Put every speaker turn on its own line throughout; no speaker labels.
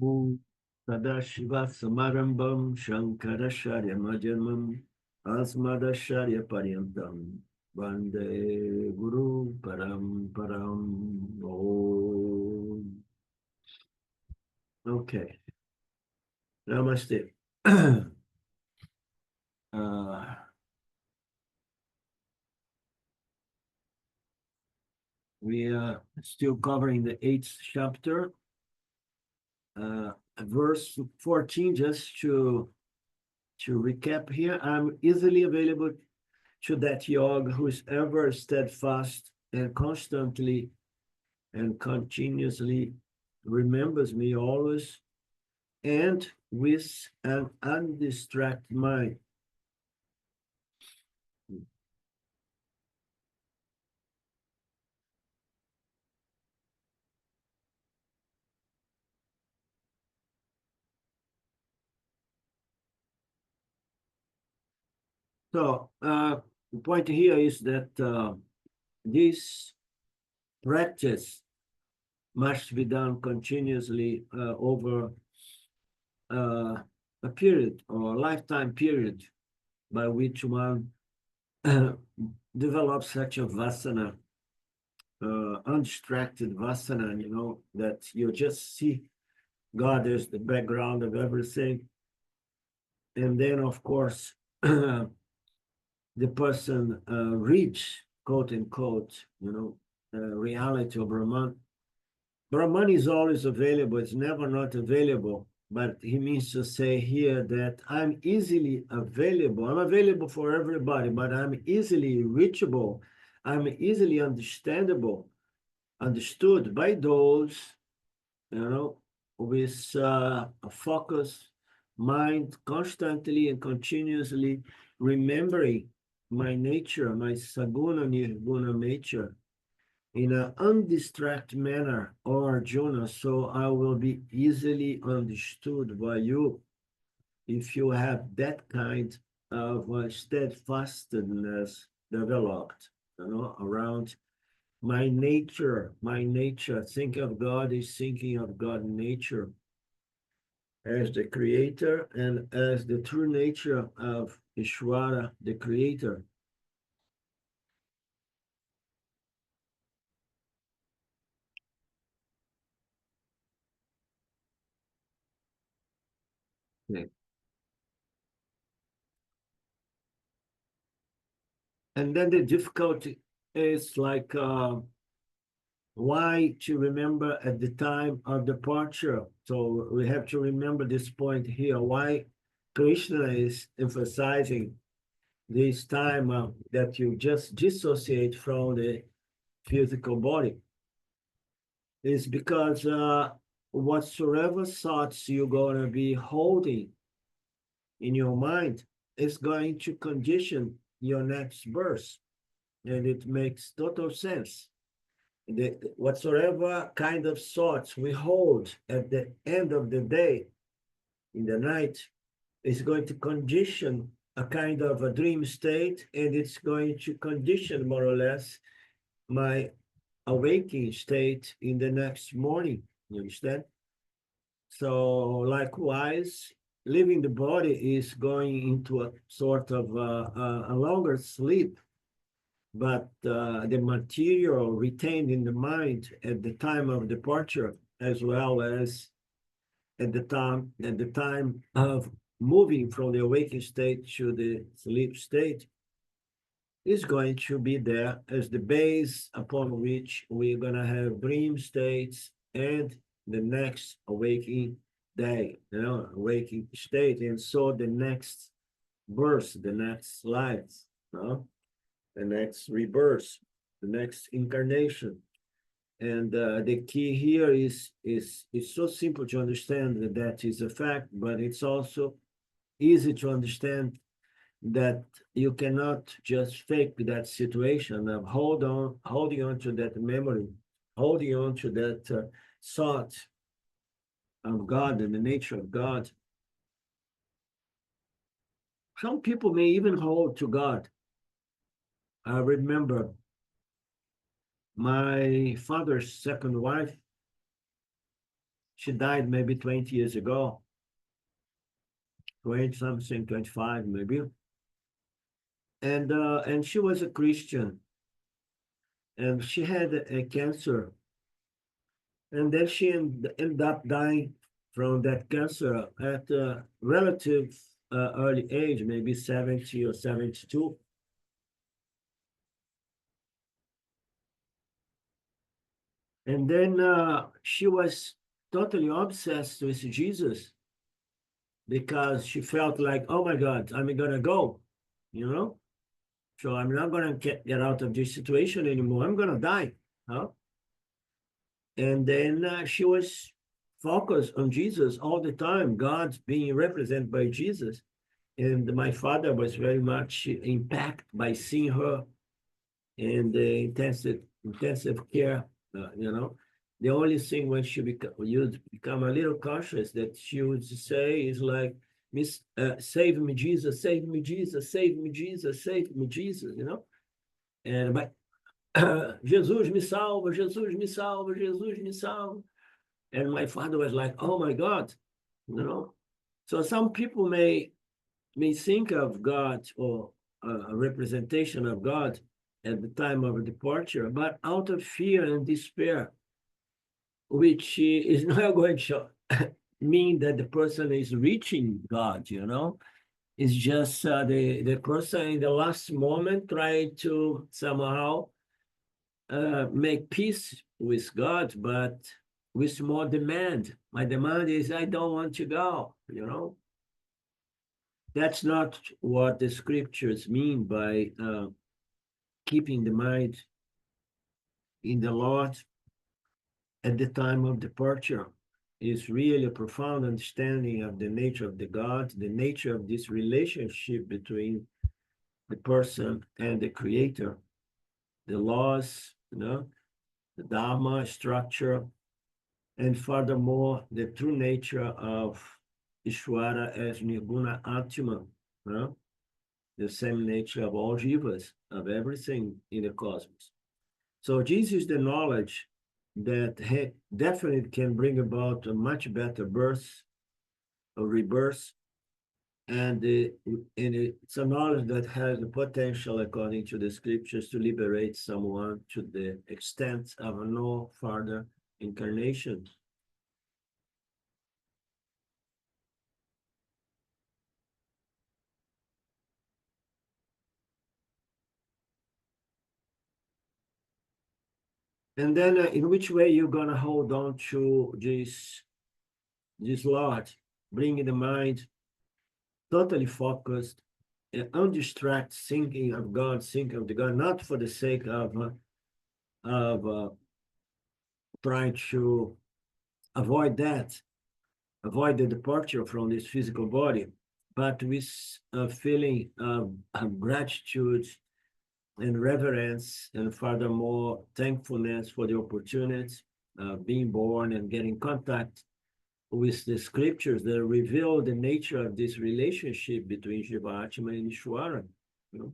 Om Sadashiva Samarambam Shankaracharya Madhyamam Asmadacharya Paryantam Vande Guru Param. Om. Okay, Namaste. uh, we are still covering the eighth chapter, verse 14, just to recap here. I'm easily available to that yoga who is ever steadfast and constantly and continuously remembers me always and with an undistracted mind. So the point here is that this practice must be done continuously over a period or a lifetime period by which one develops such a vasana, undistracted vasana, that you just see God as the background of everything. And then, of course, the person reach, quote unquote, reality of Brahman. Brahman is always available, it's never not available. But he means to say here that I'm easily available. I'm available for everybody, but I'm easily reachable. I'm easily understood by those, with a focus mind constantly and continuously remembering my nature, my saguna nirguna nature in an undistracted manner, or Arjuna, so I will be easily understood by you if you have that kind of steadfastness developed, around my nature. Think of God is thinking of God nature as the creator and as the true nature of Ishvara, the creator. Okay. And then the difficulty is like why to remember at the time of departure. So we have to remember this point here, why Krishna is emphasizing this time that you just dissociate from the physical body is because whatsoever thoughts you're going to be holding in your mind is going to condition your next birth. And it makes total sense. Whatsoever kind of thoughts we hold at the end of the day, in the night, is going to condition a kind of a dream state, and it's going to condition more or less my awakening state in the next morning. You understand? So likewise, leaving the body is going into a sort of a longer sleep, but the material retained in the mind at the time of departure, as well as at the time of moving from the awakened state to the sleep state, is going to be there as the base upon which we're going to have dream states and the next awakening day, awakening state, and so the next birth, the next lives, the next rebirth, the next incarnation. And the key here is so simple to understand that that is a fact, but it's also easy to understand that you cannot just fake that situation of holding on to that memory, holding on to that thought of God and the nature of God. Some people may even hold to God. I remember my father's second wife. She died maybe 20 years ago, 20 something, 25 maybe. And she was a Christian, and she had a cancer, and then she ended up dying from that cancer at a relative early age, maybe 70 or 72. And then she was totally obsessed with Jesus because she felt like, oh my God, I'm gonna go, you know? So I'm not gonna get out of this situation anymore. I'm gonna die. Huh? And then she was focused on Jesus all the time, God being represented by Jesus. And my father was very much impacted by seeing her in the intensive care, you know. The only thing when she you'd become a little cautious that she would say is like, Miss, save me, Jesus, save me, Jesus, save me, Jesus, save me, Jesus, you know. And but Jesus me salva, Jesus me salva, Jesus me salva. And my father was like, oh my God, you know. So some people may think of God or a representation of God at the time of a departure, but out of fear and despair, which is not going to mean that the person is reaching God, you know. It's just the person in the last moment trying to somehow make peace with God, but with more demand. My demand is I don't want to go, you know. That's not what the scriptures mean by keeping the mind in the Lord at the time of departure. Is really a profound understanding of the nature of the God, the nature of this relationship between the person and the creator, the laws, you know, the Dharma structure, and furthermore, the true nature of Ishvara as Nirguna Atma, you know, the same nature of all jivas, of everything in the cosmos. So this is the knowledge that definitely can bring about a much better birth, a rebirth, and it's a knowledge that has the potential, according to the scriptures, to liberate someone to the extent of no further incarnation. And then, in which way you're gonna hold on to this Lord, bringing the mind totally focused and undistracted, thinking of God, thinking of the God, not for the sake of trying to avoid that, avoid the departure from this physical body, but with a feeling of gratitude and reverence, and furthermore, thankfulness for the opportunity of being born and getting contact with the scriptures that reveal the nature of this relationship between Jivatma and Ishwara. You know?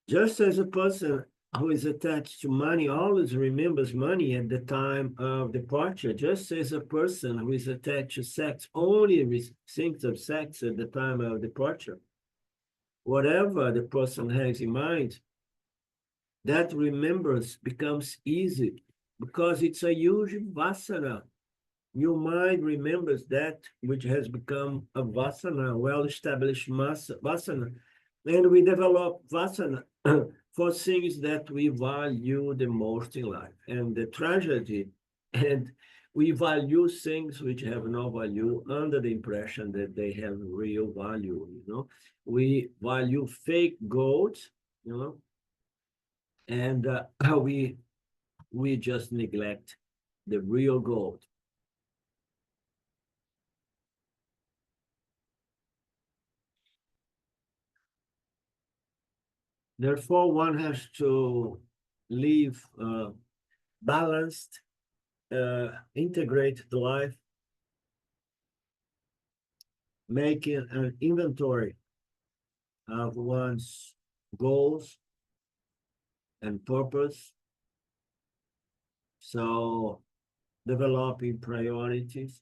Just as a person who is attached to money always remembers money at the time of departure, just as a person who is attached to sex only thinks of sex at the time of departure. Whatever the person has in mind, that remembrance becomes easy because it's a huge vasana. Your mind remembers that which has become a vasana, well-established vasana. And we develop vasana for things that we value the most in life. And the tragedy, and we value things which have no value under the impression that they have real value, you know. We value fake gold, you know, and we just neglect the real gold. Therefore, one has to live balanced, integrate the life, making an inventory of one's goals and purpose. So developing priorities,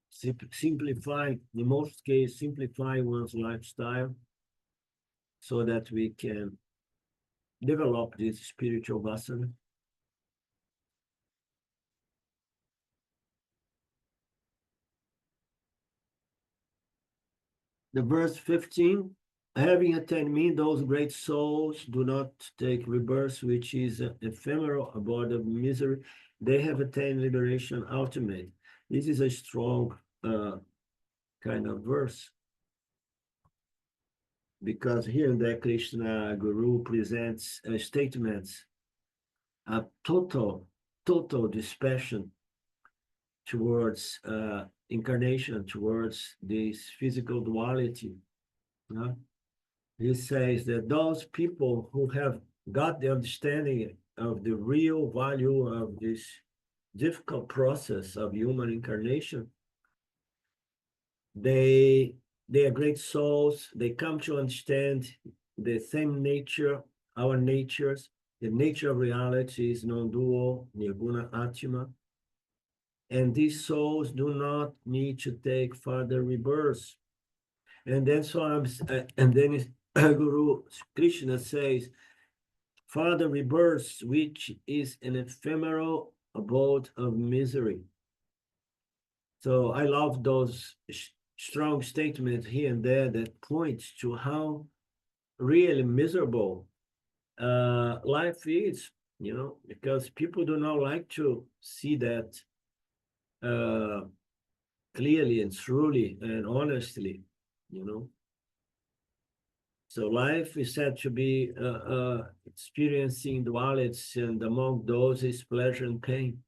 simplify, in most cases, simplify one's lifestyle so that we can develop this spiritual vasana. The verse 15, having attained me, those great souls do not take rebirth, which is ephemeral, abode of misery. They have attained liberation ultimate. This is a strong kind of verse, because here in the Krishna Guru presents statements of total dispassion towards incarnation, towards this physical duality. He says that those people who have got the understanding of the real value of this difficult process of human incarnation, they are great souls. They come to understand the same nature, our natures. The nature of reality is non-dual, nirguna atma. And these souls do not need to take further rebirths. And then and then Guru Krishna says, further rebirths, which is an ephemeral abode of misery. So I love those strong statements here and there that point to how really miserable life is, because people do not like to see that clearly and truly and honestly, So life is said to be experiencing dualities, and among those is pleasure and pain.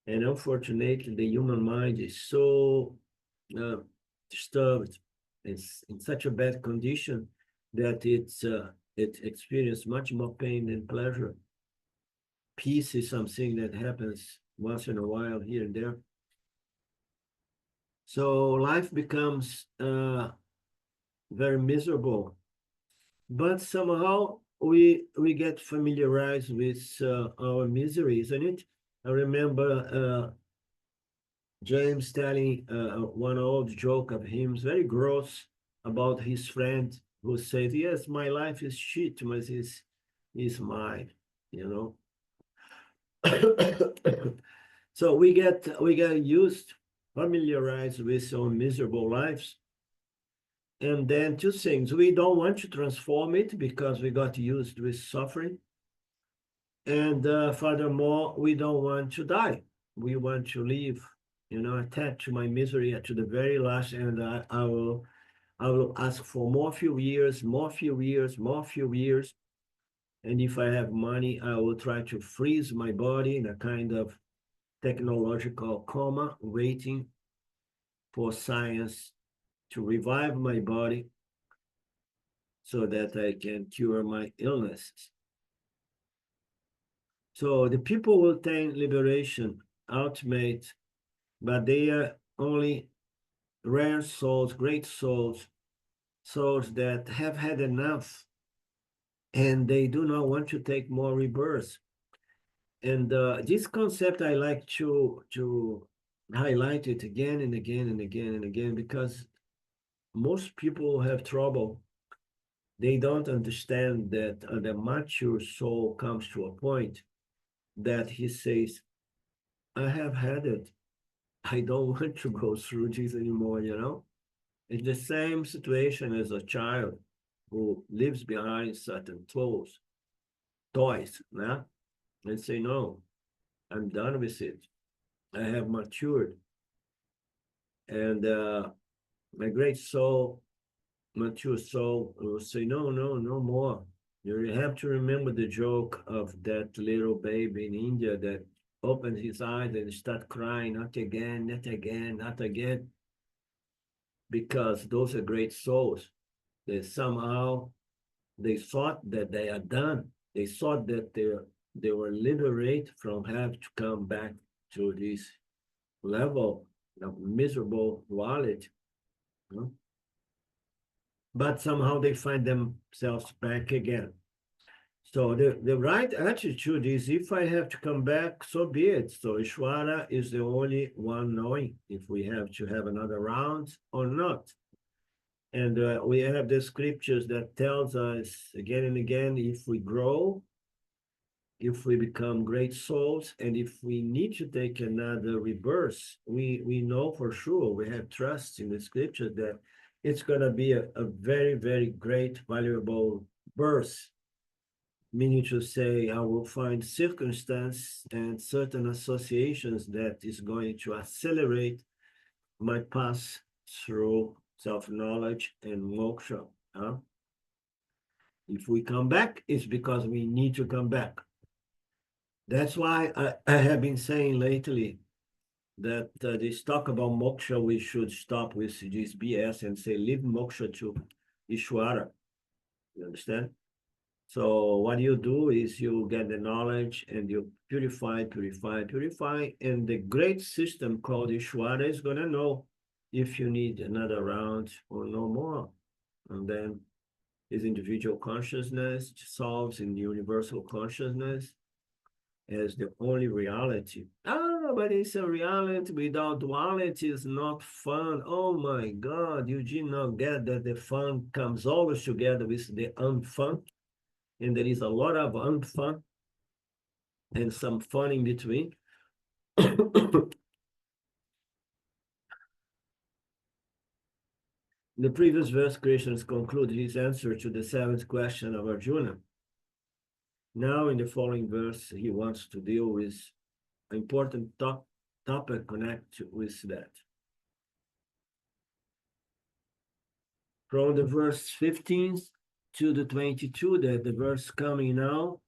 And unfortunately, the human mind is so disturbed, it's in such a bad condition that it experiences much more pain than pleasure. Peace is something that happens once in a while here and there. So life becomes very miserable, but somehow we get familiarized with our misery, isn't it? I remember James telling one old joke of him, very gross, about his friend who said, "Yes, my life is shit, but is mine," you know. So we get used, familiarized with our miserable lives. And then two things, we don't want to transform it because we got used with suffering. And furthermore, we don't want to die. We want to live, attached to my misery to the very last. And I will ask for more few years, more few years, more few years. And if I have money, I will try to freeze my body in a kind of technological coma, waiting for science to revive my body so that I can cure my illnesses. So the people will attain liberation, ultimate, but they are only rare souls, great souls, souls that have had enough, and they do not want to take more rebirths. And this concept, I like to highlight it again and again and again and again, because most people have trouble. They don't understand that the mature soul comes to a point that he says, I have had it. I don't want to go through this anymore, It's the same situation as a child who leaves behind certain toys, yeah? And say, no, I'm done with it. I have matured. And my great soul, mature soul, will say, no, no, no more. You have to remember the joke of that little baby in India that opened his eyes and start crying, not again, not again, not again. Because those are great souls. They somehow, they thought that they are done. They thought that they were liberated from having to come back to this level of miserable duality. But somehow they find themselves back again. So the right attitude is, if I have to come back, so be it. So Ishvara is the only one knowing if we have to have another round or not. And we have the scriptures that tells us again and again, if we grow, if we become great souls, and if we need to take another rebirth, we know for sure, we have trust in the scripture that it's going to be a very, very great, valuable birth, meaning to say I will find circumstance and certain associations that is going to accelerate my path through self-knowledge and moksha. If we come back, it's because we need to come back. That's why I have been saying lately that this talk about moksha, we should stop with this BS and say, leave moksha to Ishvara. You understand? So what you do is you get the knowledge and you purify, purify, purify. And the great system called Ishvara is going to know if you need another round or no more. And then his individual consciousness solves in universal consciousness as the only reality. Ah, but it's a reality without duality is not fun. Oh my God, you did not get that the fun comes always together with the unfun. And there is a lot of unfun and some fun in between. The previous verse, Krishna concludes his answer to the seventh question of Arjuna. Now, in the following verse, he wants to deal with an important topic connect with that. From the verse 15 to the 22, the verse coming now,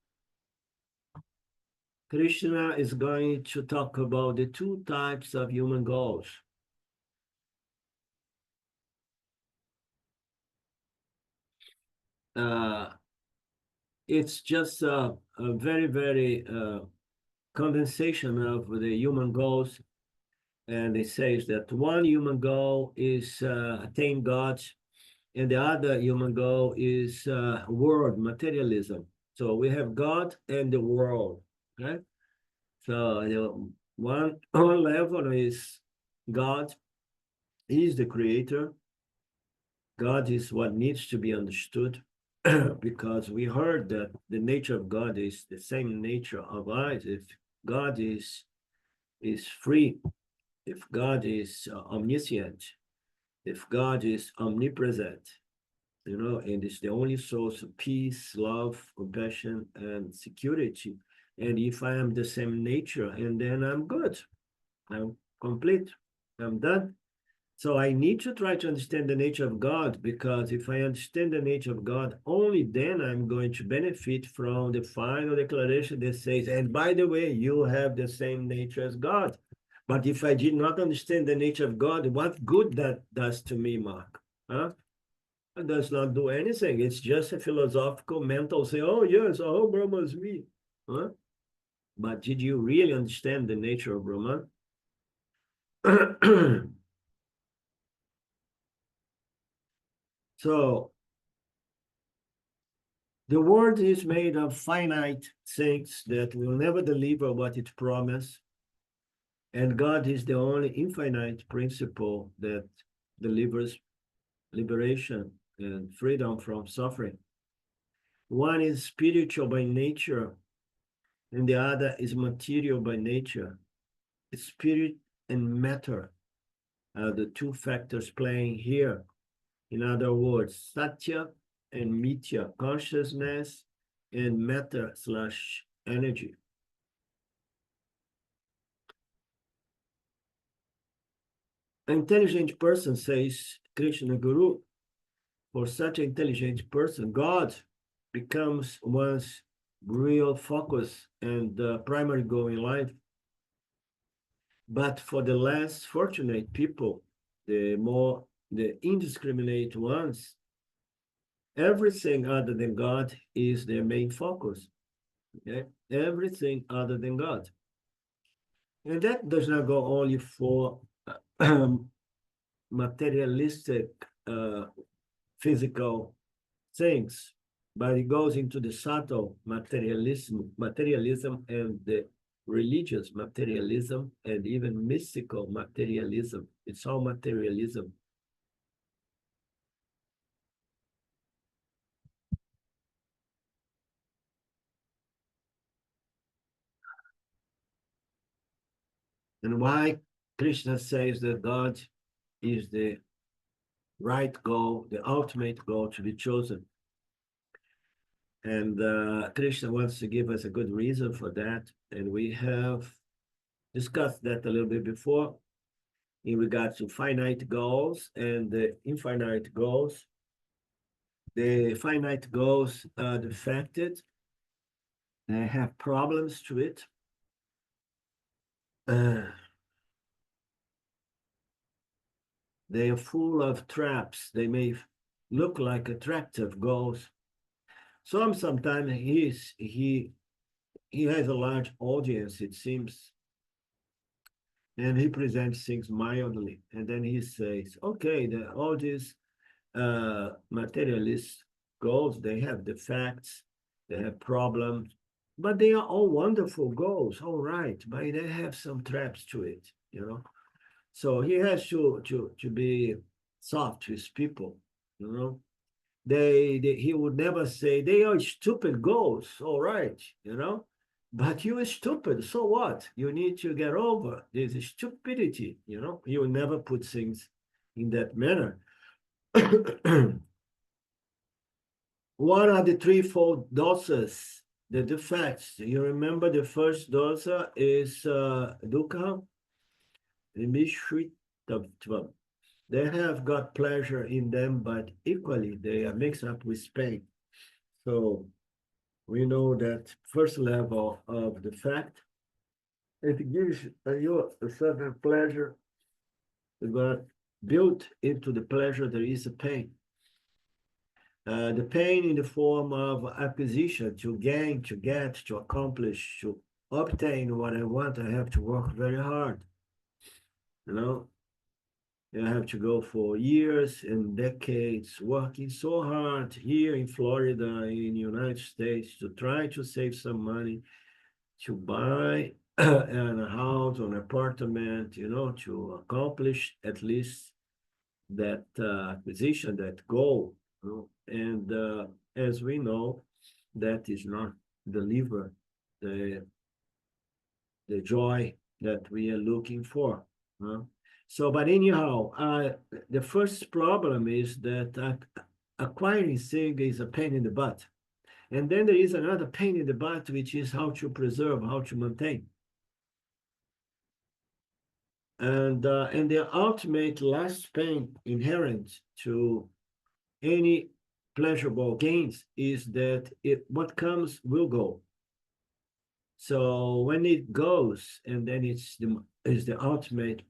Krishna is going to talk about the two types of human goals. It's just a very, very condensation of the human goals. And it says that one human goal is attain God, and the other human goal is world materialism. So we have God and the world, okay? So one level is God is the creator. God is what needs to be understood because we heard that the nature of God is the same nature of us. If God is free, if God is omniscient, if God is omnipresent, and it's the only source of peace, love, compassion, and security. And if I am the same nature, and then I'm good, I'm complete, I'm done. So I need to try to understand the nature of God, because if I understand the nature of God, only then I'm going to benefit from the final declaration that says, and by the way, you have the same nature as God. But if I did not understand the nature of God, what good that does to me, Mark? Huh? It does not do anything. It's just a philosophical mental say, oh, yes, oh, Brahma is me. Huh? But did you really understand the nature of Brahman? So the world is made of finite things that will never deliver what it promised. And God is the only infinite principle that delivers liberation and freedom from suffering. One is spiritual by nature, and the other is material by nature. Spirit and matter are the two factors playing here. In other words, satya and mithya, consciousness and matter/energy. An intelligent person, says Krishna Guru, for such an intelligent person, God becomes one's real focus and primary goal in life. But for the less fortunate people, the indiscriminate ones, everything other than God is their main focus. Okay? Everything other than God. And that does not go only for materialistic physical things. but it goes into the subtle materialism and the religious materialism and even mystical materialism. It's all materialism. And why Krishna says that God is the right goal, the ultimate goal to be chosen. And Krishna wants to give us a good reason for that. And we have discussed that a little bit before in regards to finite goals and the infinite goals. The finite goals are the fact that they have problems to it. Uh, they are full of traps. They may look like attractive goals. Sometimes he has a large audience, it seems, and he presents things mildly, and then he says, "Okay, all these materialist goals, they have defects, they have problems, but they are all wonderful goals, all right, but they have some traps to it, you know." So he has to be soft with people, you know. He would never say they are stupid goals, all right, you know. But you are stupid, so what? You need to get over this stupidity, you know. He will never put things in that manner. What are the threefold dosas? The defects. You remember the first dosa is dukkha, mishritva. They have got pleasure in them, but equally they are mixed up with pain. So we know that first level of the fact, it gives you a certain pleasure, but built into the pleasure there is a pain. The pain in the form of acquisition, to gain, to get, to accomplish, to obtain what I want, I have to work very hard. You know, I have to go for years and decades working so hard here in Florida, in the United States, to try to save some money, to buy a house or an apartment, you know, to accomplish at least that acquisition, that goal. You know? And as we know, that is not deliver the the joy that we are looking for. You know? So, but anyhow, the first problem is that acquiring thing is a pain in the butt. And then there is another pain in the butt, which is how to preserve, how to maintain. And the ultimate last pain inherent to any pleasurable gains is that what comes will go. So when it goes, and then it's the ultimate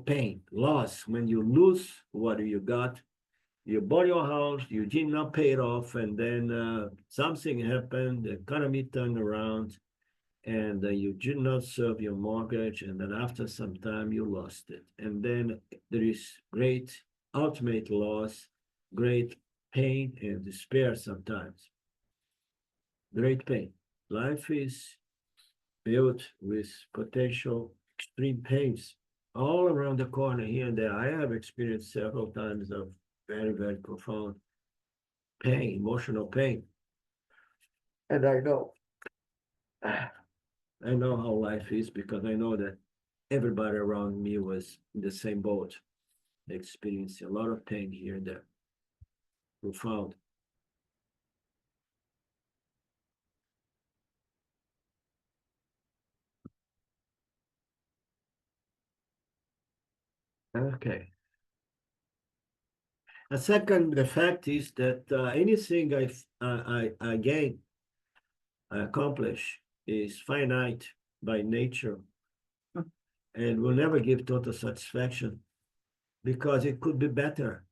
pain, loss. When you lose what you got, you bought your house, you did not pay it off, and then something happened, the economy turned around, and you did not serve your mortgage, and then after some time you lost it. And then there is great ultimate loss, great pain and despair sometimes. Great pain. Life is built with potential extreme pains all around the corner here and there. I have experienced several times of very, very profound pain, emotional pain. And I know how life is because I know that everybody around me was in the same boat, experiencing a lot of pain here and there. Profound. Okay. A second effect is that anything I gain, I accomplish is finite by nature and will never give total satisfaction because it could be better.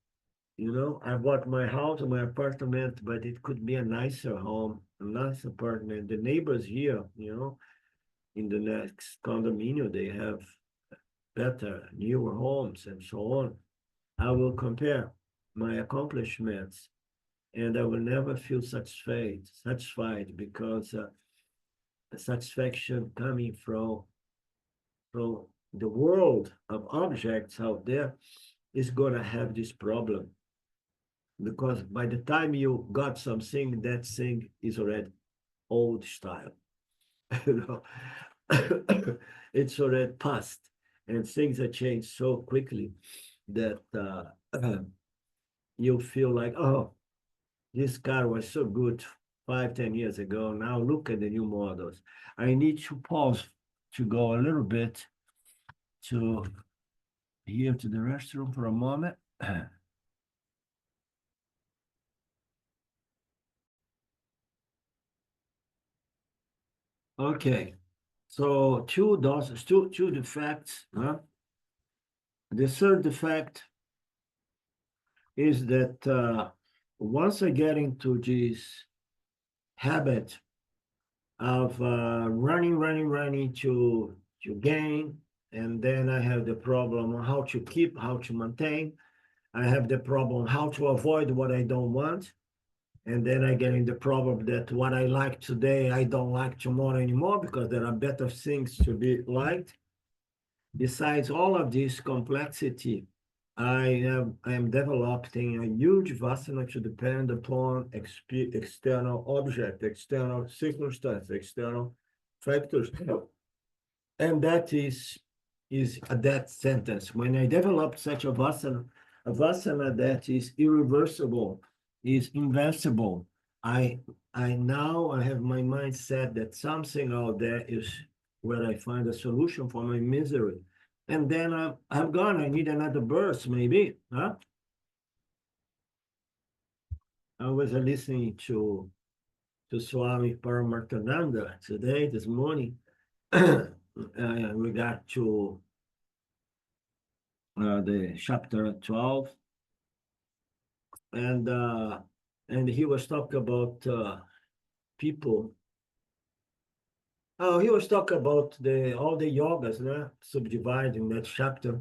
You know, I bought my house or my apartment, but it could be a nicer home, a nice apartment. The neighbors here, you know, in the next condominium, they have better, newer homes and so on. I will compare my accomplishments and I will never feel satisfied because the satisfaction coming from the world of objects out there is going to have this problem, because by the time you got something, that thing is already old style. You know, it's already past, and things have changed so quickly that you feel like, oh, this car was so good 5, 10 years ago. Now look at the new models. I need to pause to go a little bit to here to the restroom for a moment. Okay, so two defects. Huh? The third defect is that once I get into this habit of running to gain, and then I have the problem on how to keep, how to maintain. I have the problem how to avoid what I don't want, and then I get in the problem that what I like today I don't like tomorrow anymore because there are better things to be liked. Besides all of this complexity, I am developing a huge vasana to depend upon external object, external circumstance, external factors. And that is a death sentence. When I develop such a vasana that is irreversible, is invincible, I I have my mind set that something out there is where I find a solution for my misery. And then I'm gone. I need another birth, maybe. Huh? I was listening to Swami Paramarthananda today, this morning. We got to the chapter 12, and he was talking about people. Oh, he was talking about the all the yogas, subdividing that chapter,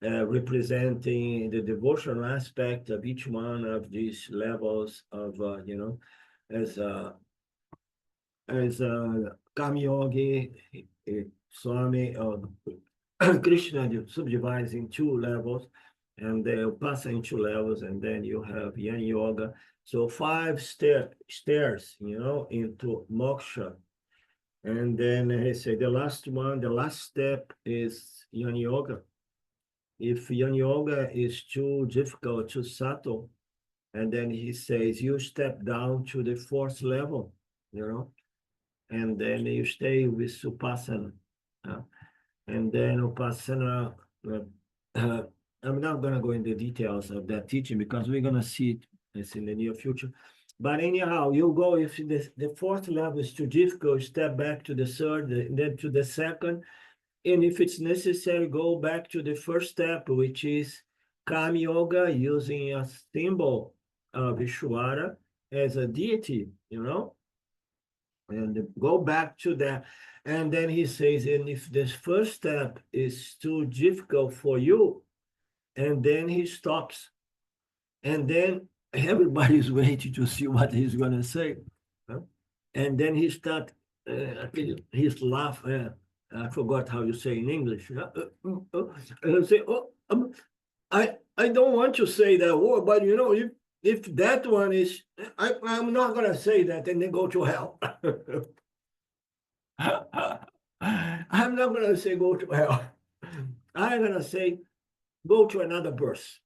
representing the devotional aspect of each one of these levels of as Kami Yogi, Swami, Krishna subdivides in two levels, and they pass in two levels, and then you have Yan Yoga. So five stairs, into moksha. And then he said the last one, the last step is Yan Yoga. If Yan Yoga is too difficult, too subtle, and then he says you step down to the fourth level, and then you stay with Supassana. And then Upasana, uh, I'm not going to go into details of that teaching because we're going to see it it's in the near future. But anyhow, you go, if the fourth level is too difficult, step back to the third, then to the second. And if it's necessary, go back to the first step, which is Kami Yoga, using a symbol of Ishvara as a deity, and go back to that. And then he says, and if this first step is too difficult for you, and then he stops. And then everybody's waiting to see what he's going to say. And then he start, he's laugh. I forgot how you say in English. And say, I don't want to say that word, but if that one is, I'm not going to say that, and then go to hell. I'm not going to say go to hell. I'm going to say go to another birth.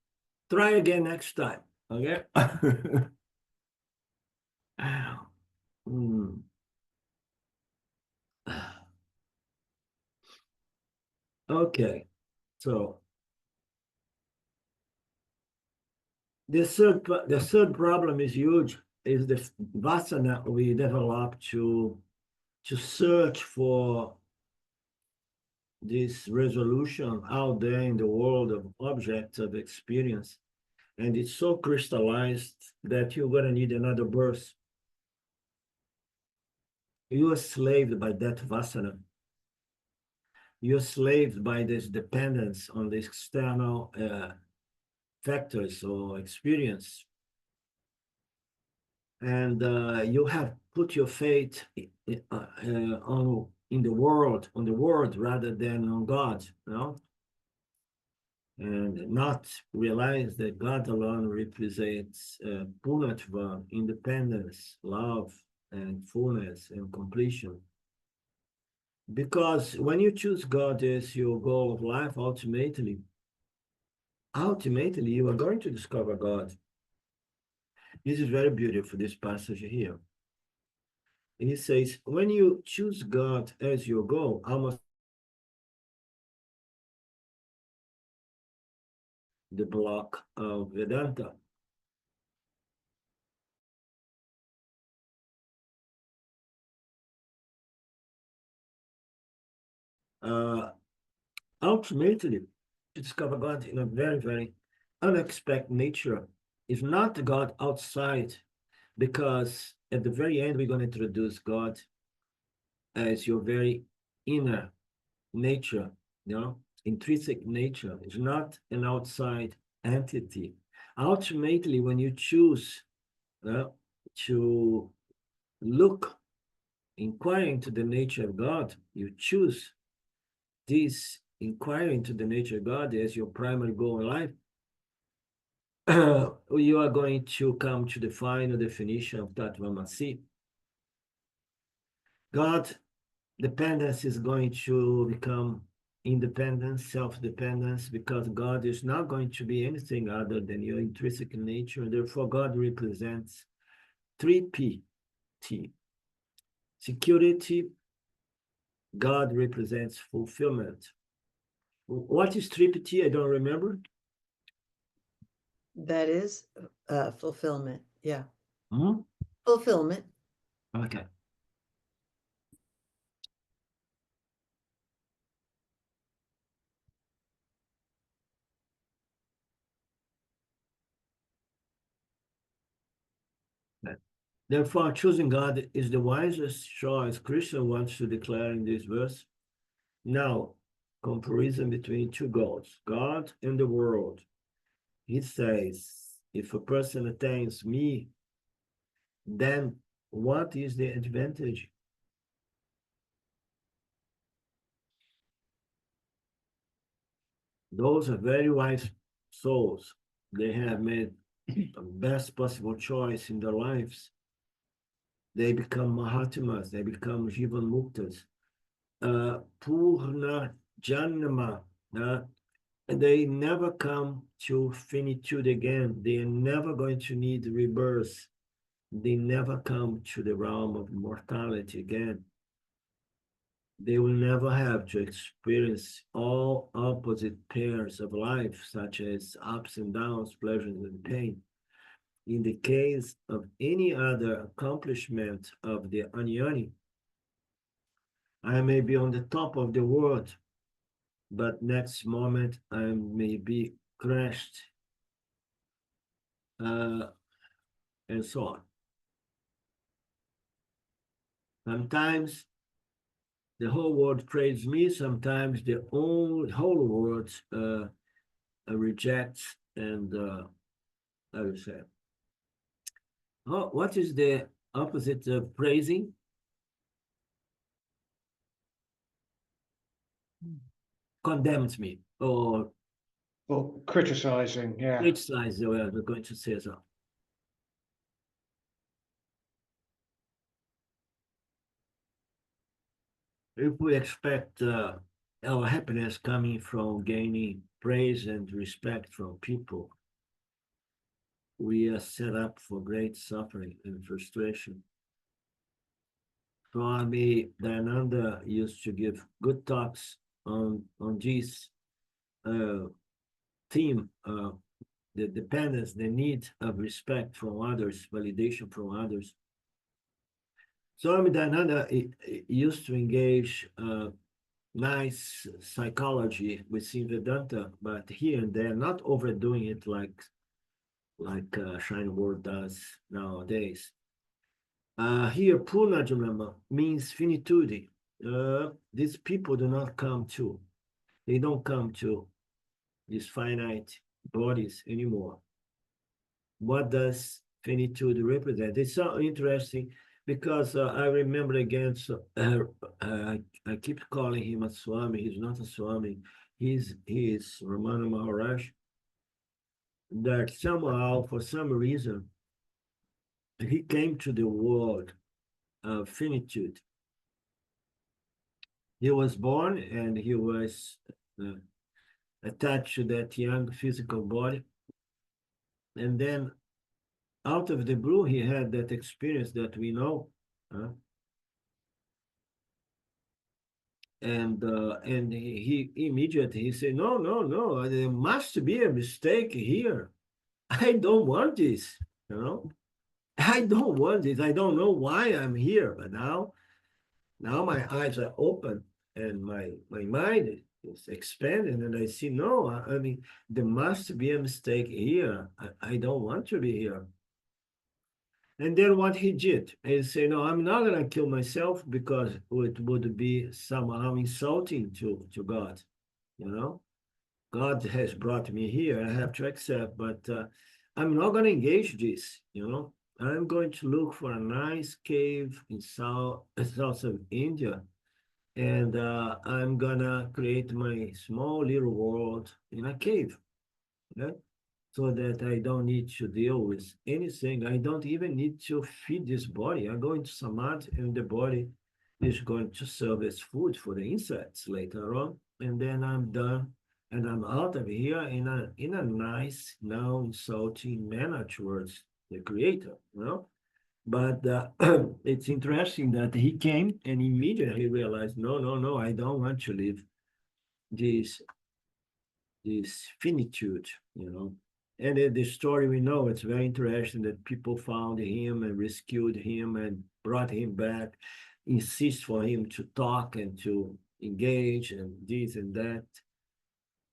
Try again next time. Okay. Hmm. Okay. So the third problem is huge. Is the vasana we develop to search for this resolution out there in the world of objects of experience. And it's so crystallized that you're going to need another birth. You are slaved by that vasana. You're slaved by this dependence on the external factors or experience. and you have put your faith on in the world, on the world rather than on God, you know, and not realize that God alone represents Punatva, independence, love, and fullness and completion. Because when you choose God as your goal of life, ultimately you are going to discover God. This is very beautiful, this passage here. He says, when you choose God as your goal, almost the block of Vedanta. Uh, Ultimately, to discover God in a very, very unexpected nature is not the God outside, because at the very end, we're going to introduce God as your very inner nature, you know, intrinsic nature. It's not an outside entity. Ultimately, when you choose to look, inquire into the nature of God, you choose this inquiry into the nature of God as your primary goal in life, you are going to come to the final definition of Tatvamasi. God dependence is going to become independence, self-dependence, because God is not going to be anything other than your intrinsic nature. Therefore, God represents 3P T. Security, God represents fulfillment. What is 3P? I don't remember.
That is fulfillment. Yeah.
Hmm?
Fulfillment.
Okay. Therefore, choosing God is the wisest choice Krishna wants to declare in this verse. Now, comparison between two gods, God and the world. He says, if a person attains me, then what is the advantage? Those are very wise souls. They have made the best possible choice in their lives. They become Mahatmas, they become Jivan Muktas. Purna Janma, they never come to finitude again. They are never going to need rebirth. They never come to the realm of mortality again. They will never have to experience all opposite pairs of life, such as ups and downs, pleasures and pain. In the case of any other accomplishment of the Anyani, I may be on the top of the world, but next moment I may be crashed, uh, and so on. Sometimes the whole world praises me, sometimes the whole world rejects and, I would say, oh, what is the opposite of praising? Condemns me or
Or criticizing, yeah.
criticizes the way we're going to say so. If we expect our happiness coming from gaining praise and respect from people, we are set up for great suffering and frustration. Swami Dayananda used to give good talks on this uh, theme, the dependence, the need of respect from others, validation from others. Swami Dayananda used to engage nice psychology within Vedanta, but here and there, not overdoing it like Shine World does nowadays. Here, Purnajamama means finitude. These people do not come to, they don't come to these finite bodies anymore. What does finitude represents. It's so interesting because I remember again, so, I keep calling him a Swami. He's not a Swami. He is Ramana Maharaj. That somehow, for some reason, he came to the world of finitude. He was born and he was uh, attached to that young physical body. And then out of the blue, he had that experience that we know. And he immediately he said, no, no, no, there must be a mistake here. I don't want this, you know. I don't want this. I don't know why I'm here, but now my eyes are open and my mind is expanded, and I see no. I mean, there must be a mistake here. I don't want to be here. And then what he did is say, no, I'm not going to kill myself because it would be somehow insulting to God, you know. God has brought me here. I have to accept, but I'm not going to engage this, you know. I'm going to look for a nice cave in south of India, and I'm going to create my small little world in a cave. Yeah? So that I don't need to deal with anything. I don't even need to feed this body. I go into samadhi and the body is going to serve as food for the insects later on. And then I'm done and I'm out of here in a nice, now insulting manner towards the creator, you know. But it's interesting that he came and immediately realized, no, no, no, I don't want to live this this finitude, you know. And the story we know, it's very interesting that people found him and rescued him and brought him back, insist for him to talk and to engage and this and that.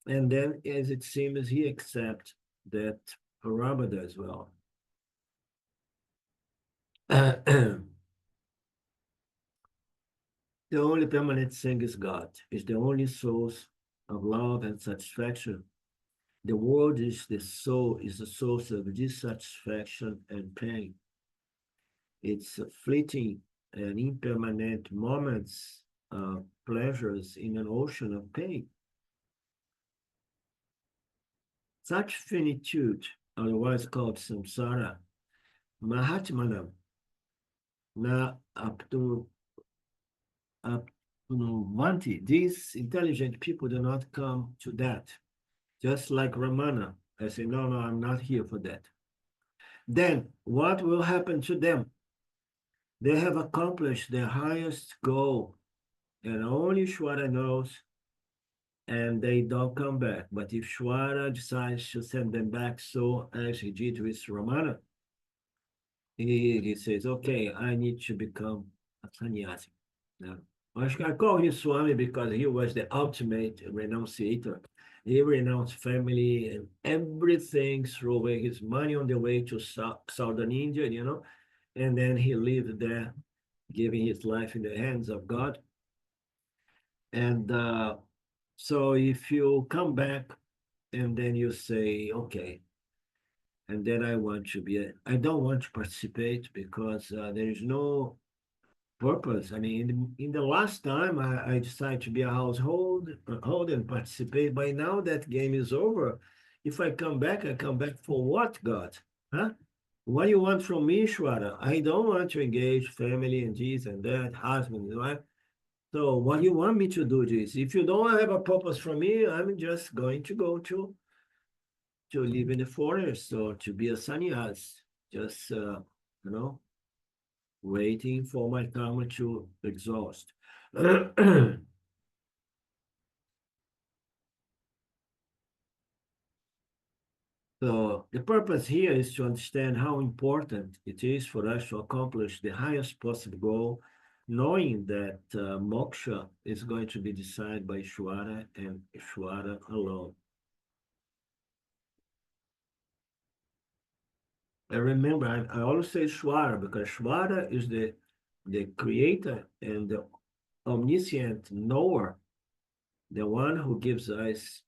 And then, as it seems, he accepts that Parabada as well. The only permanent thing is God, is the only source of love and satisfaction. The world is the soul, is the source of dissatisfaction and pain. It's fleeting and impermanent moments of pleasures in an ocean of pain. Such finitude, otherwise called samsara, mahatmanam, na apnuvanti. These intelligent people do not come to that. Just like Ramana, I say, no, no, I'm not here for that. Then what will happen to them? They have accomplished their highest goal, and only Shwara knows, and they don't come back. But if Shwara decides to send them back, so as he did with Ramana, he says, okay, I need to become a sannyasi. Now, I call him Swami because he was the ultimate renunciator. He renounced family and everything, threw away his money on the way to southern India, you know, and then he lived there, giving his life in the hands of God. And so if you come back and then you say, okay, and then I don't want to participate because there is no purpose. I mean, in the last time I decided to be a household and participate. By now that game is over. If I come back, I come back for what, God? Huh? What do you want from me, Shwara? I don't want to engage family and this and that, husband and wife. So what do you want me to do this? If you don't have a purpose for me, I'm just going to go to live in the forest or to be a sannyas, just you know, waiting for my karma to exhaust. So the purpose here is to understand how important it is for us to accomplish the highest possible goal, knowing that moksha is going to be decided by Ishvara and Ishvara alone. I remember, I always say Ishvara because Ishvara is the creator and the omniscient knower, the one who gives us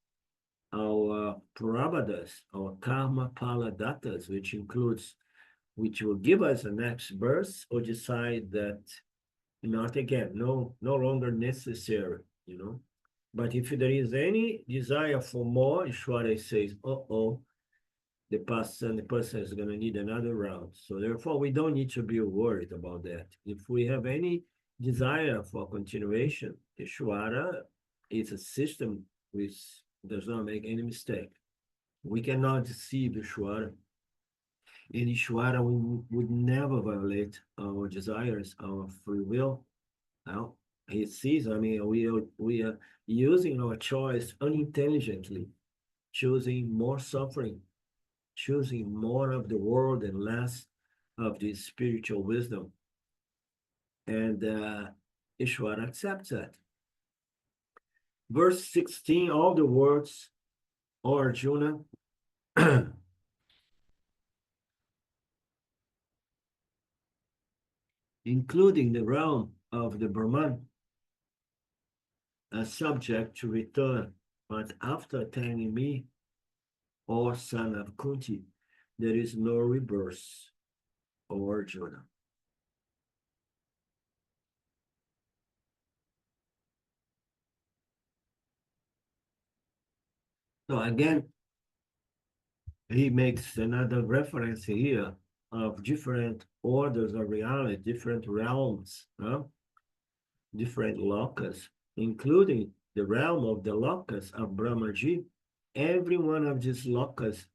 our prarabadas, our karma pala datas, which includes which will give us the next birth, or decide that not again, no longer necessary, you know. But if there is any desire for more, Ishwara says, uh-oh, the person is going to need another round. So therefore, we don't need to be worried about that. If we have any desire for continuation, Ishwara is a system which does not make any mistake. We cannot deceive Ishwara. In Ishwara, we would never violate our desires, our free will. Now, he sees, I mean, we are using our choice unintelligently, choosing more suffering, choosing more of the world and less of the spiritual wisdom. And Ishwara accepts that. Verse 16, all the words, O Arjuna, including the realm of the Brahman, are subject to return. But after attaining me, O son of Kunti, there is no rebirth, O Arjuna. So again, he makes another reference here of different orders of reality, different realms, different lokas, including the realm of the lokas of Brahmaji. Every one of these lokas,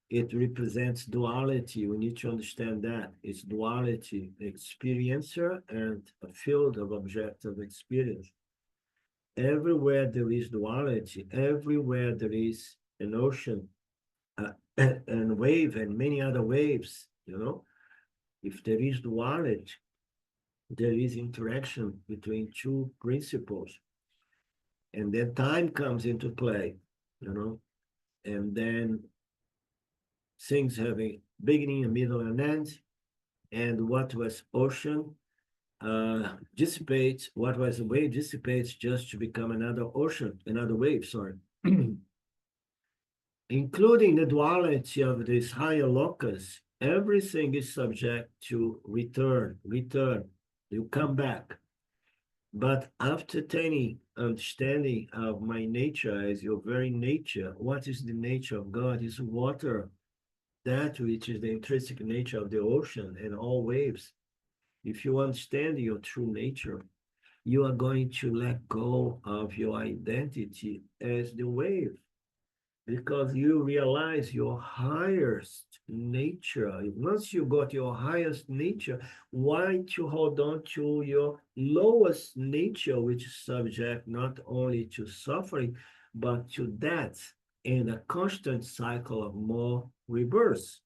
it represents duality. We need to understand that. It's duality, experiencer and a field of objective experience. Everywhere there is duality, everywhere there is an ocean, and wave and many other waves, you know, if there is duality, there is interaction between two principles. And then time comes into play, you know, and then things have a beginning, a middle, and end. And what was ocean dissipates, what was a wave dissipates just to become another ocean, another wave, sorry. Including the duality of these higher lokas, everything is subject to return. You come back. But after attaining understanding of my nature as your very nature, what is the nature of God? Is water, that which is the intrinsic nature of the ocean and all waves. If you understand your true nature, you are going to let go of your identity as the wave, because you realize your highest nature. Once you got your highest nature, why to hold on to your lowest nature, which is subject not only to suffering, but to death and a constant cycle of more rebirths?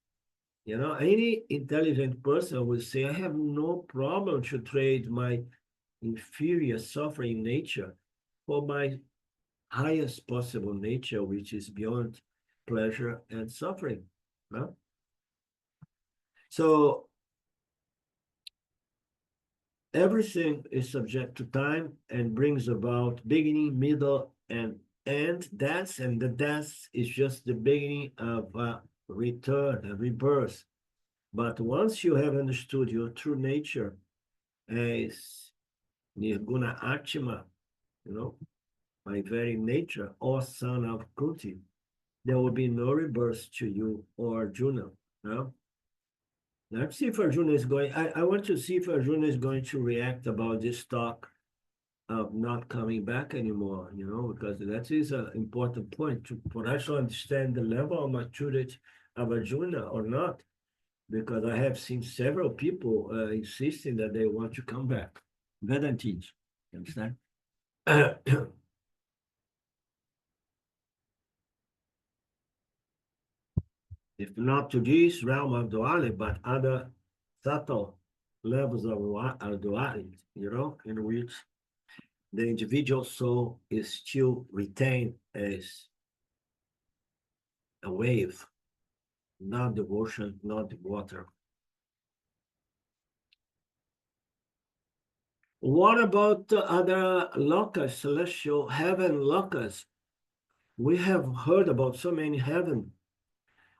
You know, any intelligent person will say, I have no problem to trade my inferior suffering nature for my highest possible nature, which is beyond pleasure and suffering. No? So everything is subject to time and brings about beginning, middle, and end. And the death is just the beginning of a return, a rebirth. But once you have understood your true nature as Nirguna Atma, you know, my very nature, or son of Kunti, there will be no rebirth to you or Arjuna. No? Let's see if Arjuna is going. I want to see if Arjuna is going to react about this talk of not coming back anymore, you know, because that is an important point for us to understand the level of maturity of Arjuna or not, because I have seen several people insisting that they want to come back. Vedantins, you understand? If not to this realm of duality, but other subtle levels of duality, you know, in which the individual soul is still retained as a wave, not the ocean, not the water. What about the other lokas, celestial heaven lokas? We have heard about so many heaven,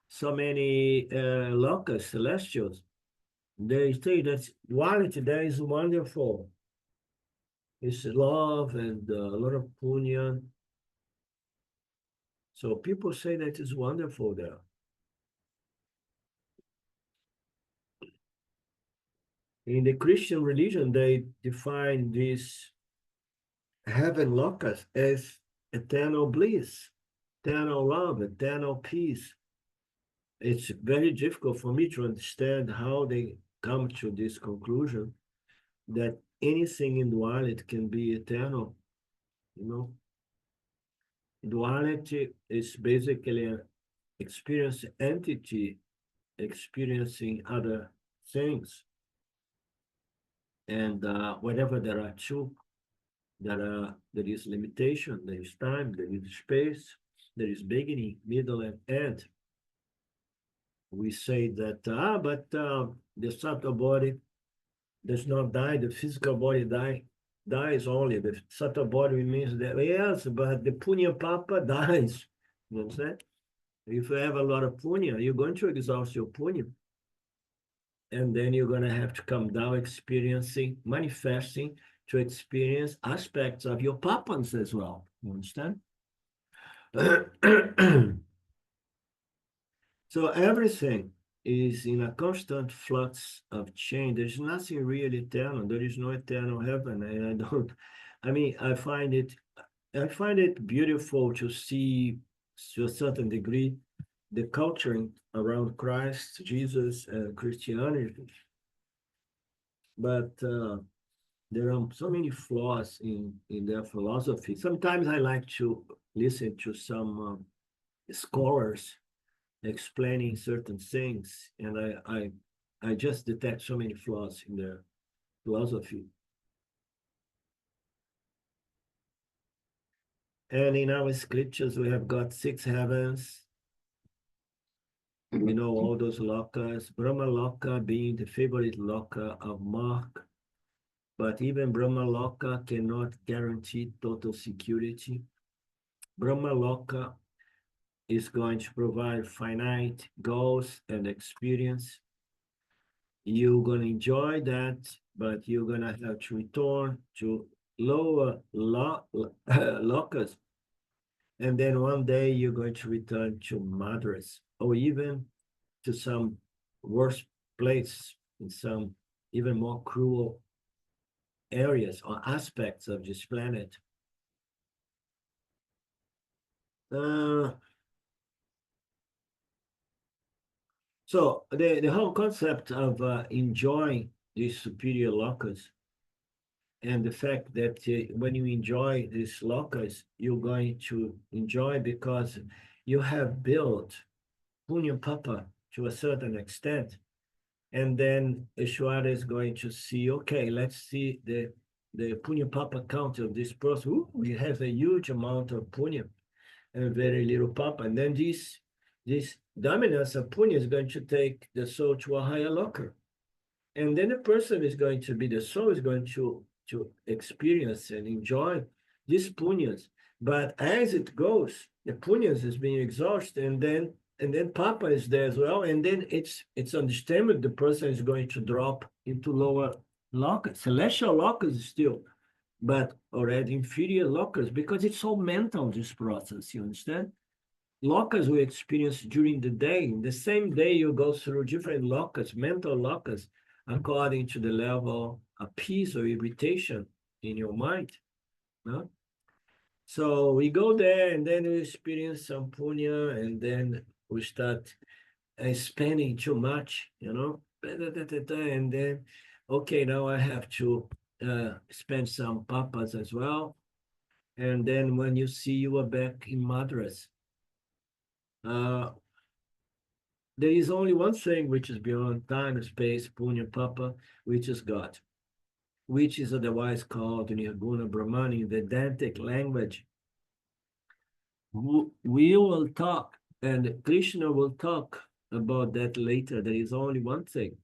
so many lokas, celestials. They say that duality there is wonderful. It's love and a lot of punya. So people say that it's wonderful there. In the Christian religion, they define this heaven lokas as eternal bliss, eternal love, eternal peace. It's very difficult for me to understand how they come to this conclusion that anything in duality can be eternal. You know, duality is basically an experience entity experiencing other things. And whenever there are two, there is limitation, there is time, there is space, there is beginning, middle, and end. We say that, but the subtle body does not die, the physical body dies only. The subtle body means that, yes, but the punya papa dies. You understand? If you have a lot of punya, you're going to exhaust your punya. And then you're going to have to come down experiencing, manifesting to experience aspects of your papans as well. You understand? So everything is in a constant flux of change. There's nothing really eternal. There is no eternal heaven. And I find it beautiful to see, to a certain degree, the culture around Christ, Jesus, and Christianity. But there are so many flaws in their philosophy. Sometimes I like to listen to some scholars explaining certain things, and I just detect so many flaws in their philosophy. And in our scriptures, we have got 6 heavens. We know all those lokas, Brahma loka being the favorite loka of Mark. But even Brahma loka cannot guarantee total security. Brahma loka is going to provide finite goals and experience. You're going to enjoy that, but you're going to have to return to lower lokas. And then one day you're going to return to Madras, or even to some worse place, in some even more cruel areas or aspects of this planet. So the whole concept of enjoying these superior lokas, and the fact that when you enjoy these lokas, you're going to enjoy because you have built punya papa to a certain extent, and then Ishwara is going to see, okay, let's see the punya papa count of this person. Ooh, he has a huge amount of punya and very little papa, and then this dominance of punya is going to take the soul to a higher locker. And then the person is going to be, the soul is going to experience and enjoy these punyas. But as it goes, the punyas is being exhausted, and then papa is there as well. And then it's understandable the person is going to drop into lower lockers, celestial lockers still, but already inferior lockers, because it's all mental, this process, you understand? Lockers we experience during the day. The same day you go through different lockers, mental lockers, according to the level of peace or irritation in your mind. No? So we go there and then we experience some punya, and then we start spending too much, and then, okay, now I have to spend some papas as well. And then when you see you are back in Madras, there is only one thing which is beyond time, space, punya, papa, which is God, which is otherwise called Nirguna Brahman in Vedantic language. We will talk, and Krishna will talk about that later. There is only one thing,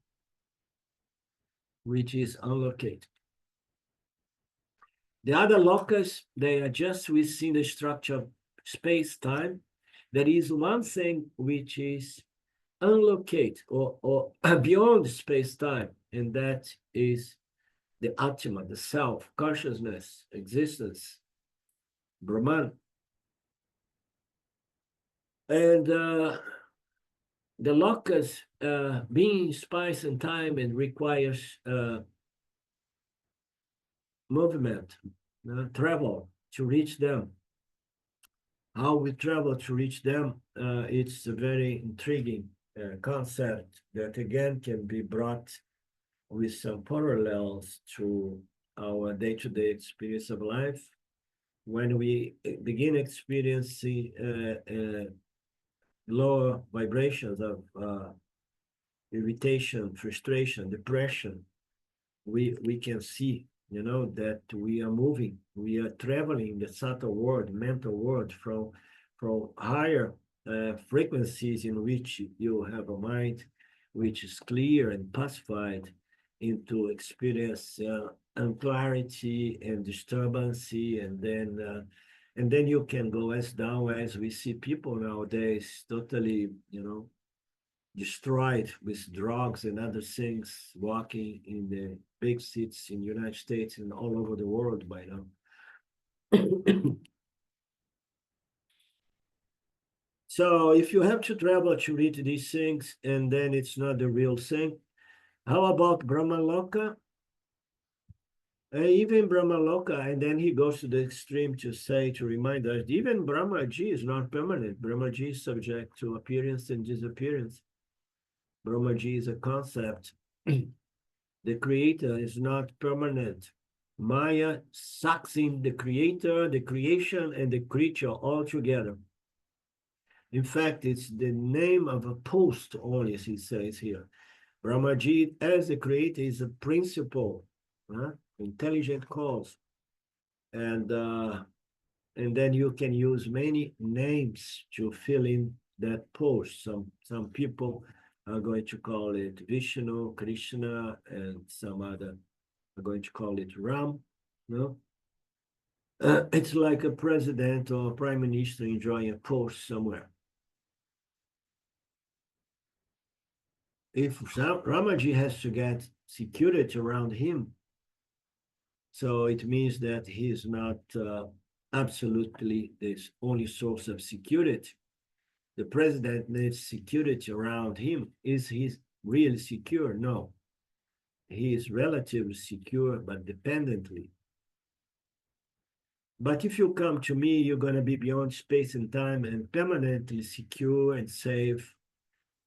which is unlocated. The other lokas, they are just within the structure of space-time. There is one thing which is unlocate or beyond space-time, and that is the Atma, the self, consciousness, existence, Brahman. And the locus being space and time and requires movement, travel to reach them. How we travel to reach them, it's a very intriguing concept that again can be brought with some parallels to our day-to-day experience of life. When we begin experiencing lower vibrations of irritation, frustration, depression, we can see, that we are moving, we are traveling the subtle world, mental world, from higher frequencies in which you have a mind which is clear and pacified into experience unclarity and disturbance, and then you can go as down as we see people nowadays totally, destroyed with drugs and other things, walking in the big cities in the United States and all over the world by now. So if you have to travel to read these things and then it's not the real thing, how about Brahma Loka? Even Brahma Loka, and then he goes to the extreme to remind us, even Brahmaji is not permanent. Brahmaji is subject to appearance and disappearance. Brahmaji is a concept. The creator is not permanent. Maya sucks in the creator, the creation, and the creature all together. In fact, it's the name of a post only, he says here. Brahmaji, as the creator, is a principle, intelligent cause. And then you can use many names to fill in that post. Some people are going to call it Vishnu, Krishna, and some other are going to call it Ram. It's like a president or a prime minister enjoying a post somewhere. If Ramaji has to get security around him, so it means that he is not absolutely the only source of security. The president needs security around him. Is he really secure? No. He is relatively secure, but dependently. But if you come to me, you're going to be beyond space and time and permanently secure and safe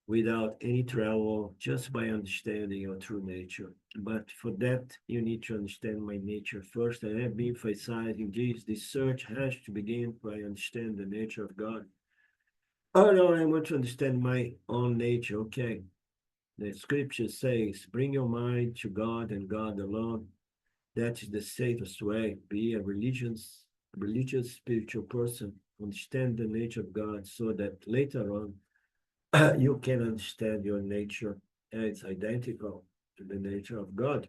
without any travel, just by understanding your true nature. But for that, you need to understand my nature first. I have been emphasizing this search has to begin by understanding the nature of God. Oh no, I want to understand my own nature. Okay. The scripture says, bring your mind to God and God alone. That is the safest way. Be a religious spiritual person. Understand the nature of God so that later on you can understand your nature as identical to the nature of God.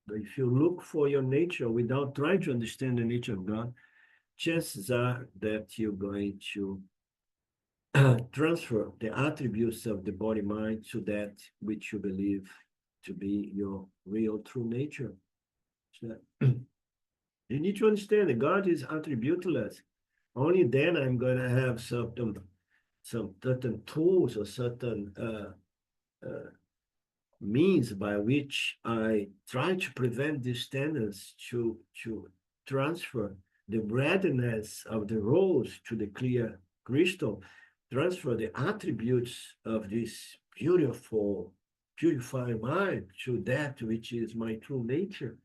But if you look for your nature without trying to understand the nature of God, chances are that you're going to transfer the attributes of the body mind to that which you believe to be your real true nature. So, you need to understand that God is attributeless. Only then I'm going to have some certain tools or certain means by which I try to prevent this tendency to transfer the redness of the rose to the clear crystal, transfer the attributes of this beautiful, purified mind to that which is my true nature.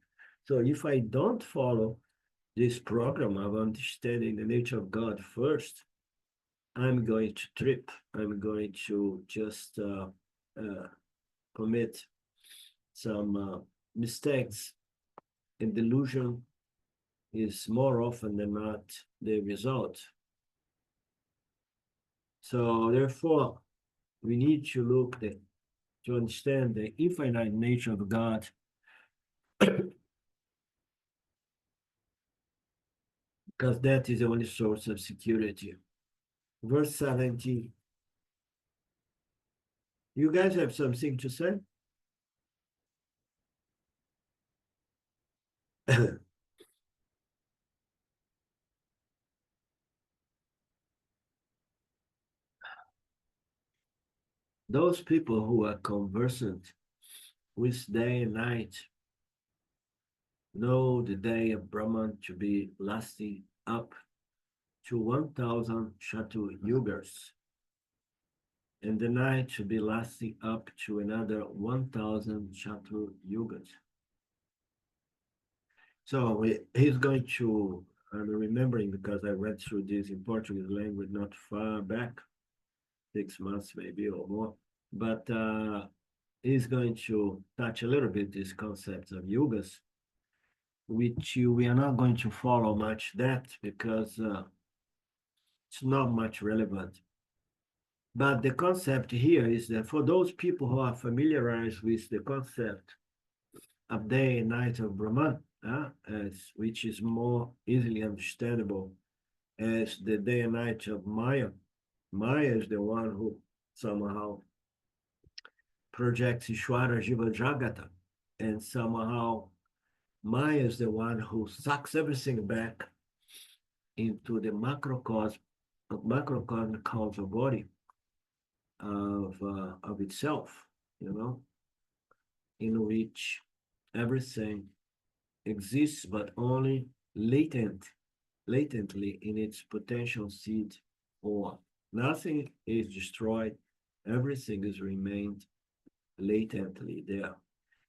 So if I don't follow this program of understanding the nature of God first, I'm going to trip. I'm going to just commit some mistakes, and delusion is more often than not the result. So therefore, we need to look to understand the infinite nature of God. Because that is the only source of security. Verse 17. You guys have something to say? Those people who are conversant with day and night know the day of Brahman to be lasting up to 1,000 Shatu yugas, and the night to be lasting up to another 1,000 Shatu yugas. So he's going to, I'm remembering because I read through this in Portuguese language not far back, 6 months maybe or more, but he's going to touch a little bit this concept of yugas, which we are not going to follow much that because it's not much relevant. But the concept here is that for those people who are familiarized with the concept of day and night of Brahman, which is more easily understandable as the day and night of Maya. Maya is the one who somehow projects Ishwara Jiva Jagata, and somehow Maya is the one who sucks everything back into the macrocosm causal body of itself, in which everything exists but only latently in its potential seed form. Nothing is destroyed, everything is remained latently there.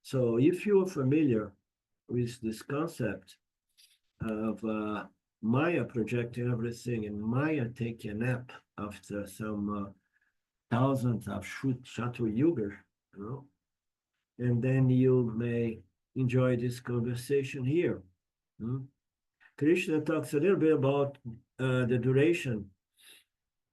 So if you're familiar with this concept of Maya projecting everything and Maya taking a nap after some thousands of Shatu Yuga, and then you may enjoy this conversation here. Krishna talks a little bit about the duration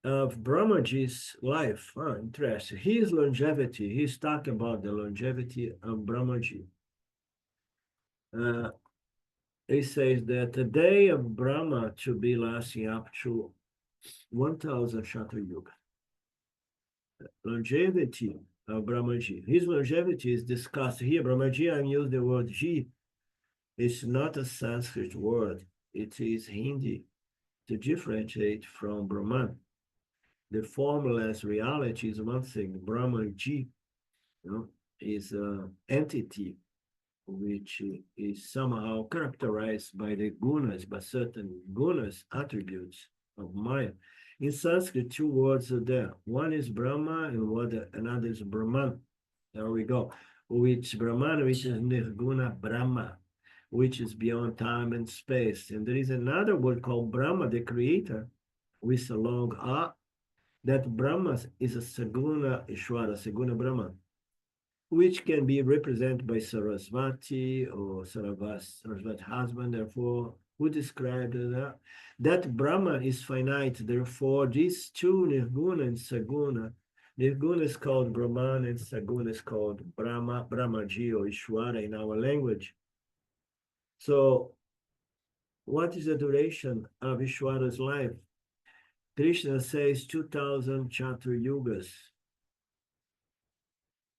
of Brahmaji's life. Interesting. His longevity, he's talking about the longevity of Brahmaji. He says that the day of Brahma to be lasting up to 1,000 Shatu Yuga. Longevity of Brahmaji. His longevity is discussed here. Brahmaji, I use the word ji. It's not a Sanskrit word. It is Hindi to differentiate from Brahman. The formless reality is one thing. Brahmaji, is an entity which is somehow characterized by the gunas, by certain gunas, attributes of Maya. In Sanskrit, two words are there. One is Brahma and another is Brahman. There we go. Which Brahman, which is Nirguna Brahma, which is beyond time and space. And there is another word called Brahma, the creator, with a long A. That Brahma is a Saguna Ishwara, Saguna Brahma, which can be represented by Sarasvati or Sarasvati husband, therefore, who described that. That Brahma is finite, therefore, these two Nirguna and Saguna, Nirguna is called Brahman and Saguna is called Brahma, Brahmaji or Ishwara in our language. So, what is the duration of Ishwara's life? Krishna says 2,000 Chatu Yugas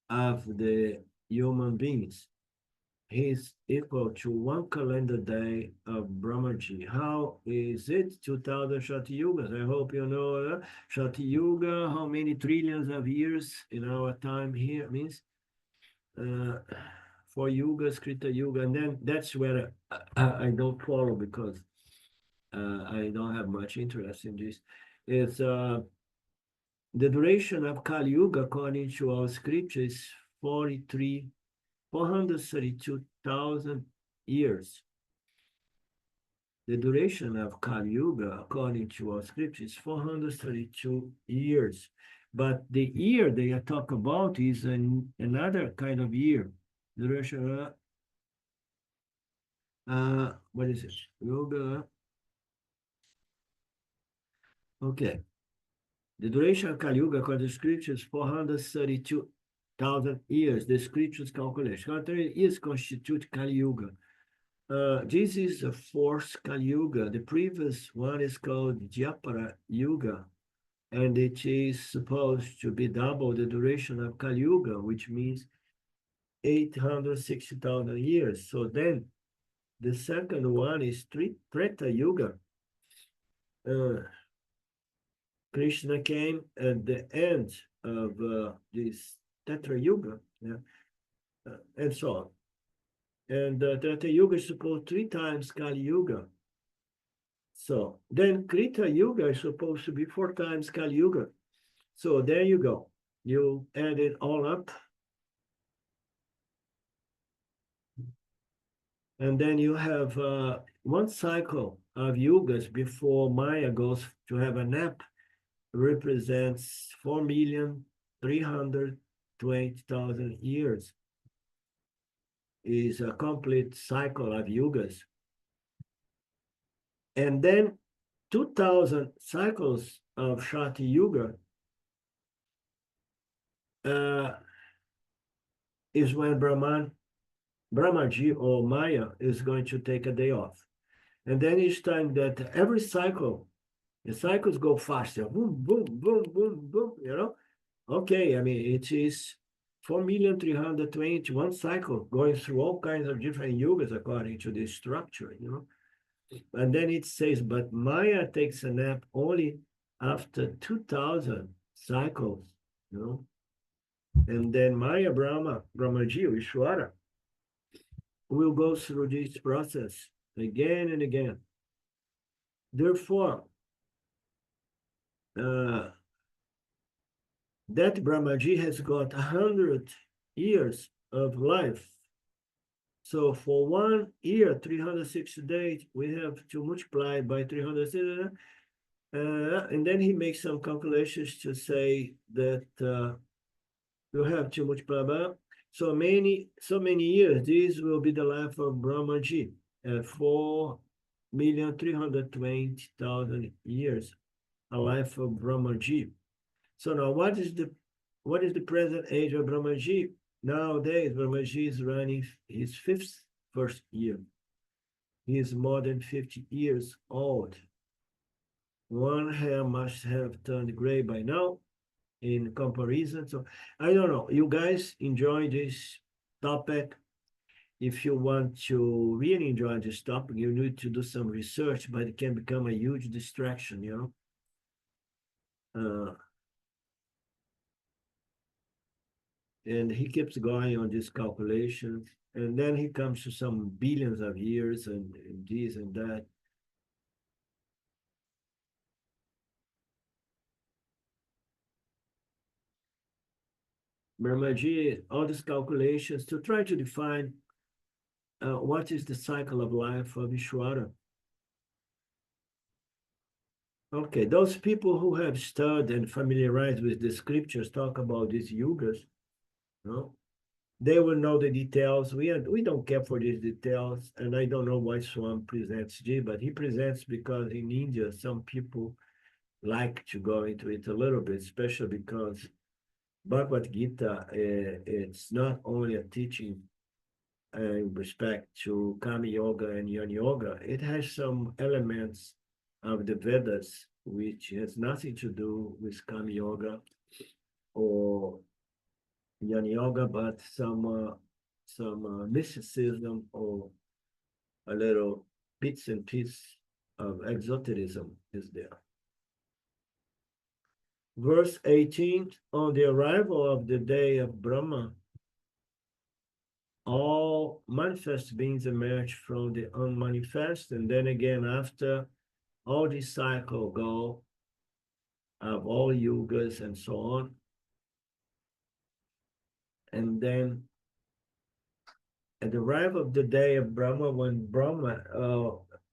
of the human beings. He's equal to one calendar day of Brahmaji. How is it 2,000 Shati Yugas? I hope you know Shati Yuga, how many trillions of years in our time here means 4 yugas, Krita Yuga, and then that's where I don't follow because I don't have much interest in this. It's the duration of Kali Yuga, according to our scripture, is 432,000 years. The duration of Kali Yuga, according to our scripture, is 432 years. But the year they are talking about is another kind of year. Duration, what is it? Yoga. Okay. The duration of Kali Yuga, according to scripture, is 432,000 years. The scripture's calculation. 130 years constitute Kali Yuga. This is the fourth Kali Yuga. The previous one is called Dhyapara Yuga, and it is supposed to be double the duration of Kali Yuga, which means 860,000 years. So then the second one is Treta Yuga. Krishna came at the end of this Tetra Yuga, yeah, and so on. And Treta Yuga is supposed 3 times Kali Yuga. So then Krita Yuga is supposed to be 4 times Kali Yuga. So there you go. You add it all up. And then you have one cycle of yugas before Maya goes to have a nap represents 4,320,000 years. Is a complete cycle of yugas. And then 2,000 cycles of Shati Yuga is when Brahmaji or Maya is going to take a day off. And then each time that every cycle, the cycles go faster, boom, boom, boom, boom, boom, you know? Okay, I mean, it is 4,321 cycle going through all kinds of different yugas according to this structure, you know? And then it says, but Maya takes a nap only after 2,000 cycles, you know? And then Maya Brahmaji, Ishwara, will go through this process again and again. Therefore, that Brahmaji has got 100 years of life. So for 1 year, 360 days, we have to multiply by 360. And then he makes some calculations to say that you have to multiply by so many years. This will be the life of Brahmaji, 4,320,000 years, a life of Brahmaji. So now, what is the present age of Brahmaji? Nowadays, Brahmaji is running his first year. He is more than 50 years old. One hair must have turned gray by now in comparison. So I don't know. You guys enjoy this topic. If you want to really enjoy this topic, you need to do some research, but it can become a huge distraction, you know. And he keeps going on these calculations, and then he comes to some billions of years and this and that. Brahmaji, all these calculations to try to define what is the cycle of life of Ishwara. Okay, those people who have studied and familiarized with the scriptures talk about these yugas, you know, they will know the details. We don't care for these details, and I don't know why Swam presents G, but he presents because in India, some people like to go into it a little bit, especially because Bhagavad Gita, it's not only a teaching in respect to Kama Yoga and Yana Yoga, it has some elements of the Vedas, which has nothing to do with Kama Yoga or Yana Yoga, but some mysticism or a little bits and pieces of exotericism is there. Verse 18, on the arrival of the day of Brahma, all manifest beings emerge from the unmanifest, and then again after all this cycle go of all yugas and so on. And then at the arrival of the day of Brahma, when Brahma